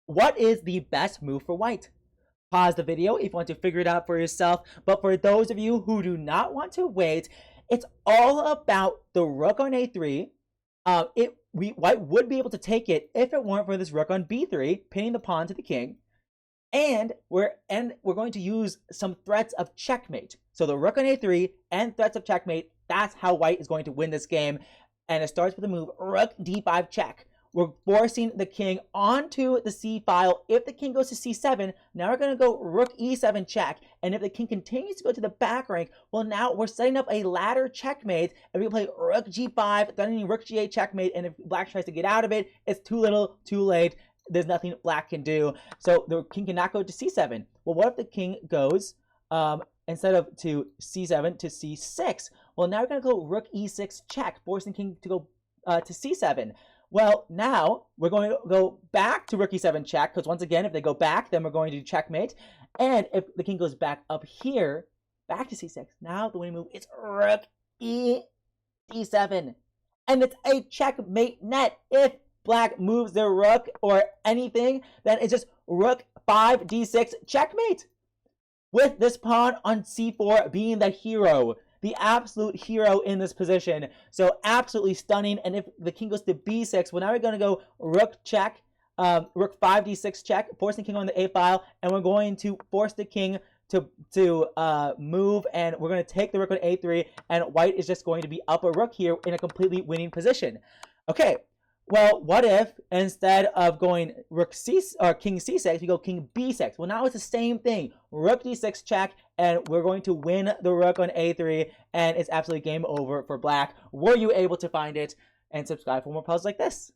What is the best move for white? Pause the video if you want to figure it out for yourself. But for those of you who do not want to wait, it's all about the rook on a3. White would be able to take it if it weren't for this rook on b3, pinning the pawn to the king. And we're going to use some threats of checkmate. So the rook on a3 and threats of checkmate, that's how white is going to win this game. And it starts with the move rook d5 check. We're forcing the king onto the c file. If the king goes to c7, now we're going to go rook e7 check. And if the king continues to go to the back rank, well, now we're setting up a ladder checkmate. And we play rook g5, threatening rook g8 checkmate. And if black tries to get out of it, it's too little, too late. There's nothing black can do. So the king cannot go to c7. Well, what if the king goes, instead of to c7, to c6? Well, now we're going to go rook e6 check, forcing the king to go to c7. Well, now we're going to go back to rook e7 check, because once again, if they go back, then we're going to do checkmate. And if the king goes back up here, back to c6, now the winning move is rook e d7. And it's a checkmate net. If black moves their rook or anything, then it's just rook 5 d6 checkmate. With this pawn on c4 being the hero, the absolute hero in this position. So absolutely stunning. And if the king goes to b6, well, now we're going to go rook check, rook 5 d6 check, forcing the king on the a file, and we're going to force the king to move, and we're going to take the rook on a3, and white is just going to be up a rook here in a completely winning position. Okay. Well, what if instead of going rook c or king c6, we go king b6? Well, now it's the same thing. Rook d6 check, and we're going to win the rook on a3, and it's absolutely game over for black. Were you able to find it? And subscribe for more puzzles like this.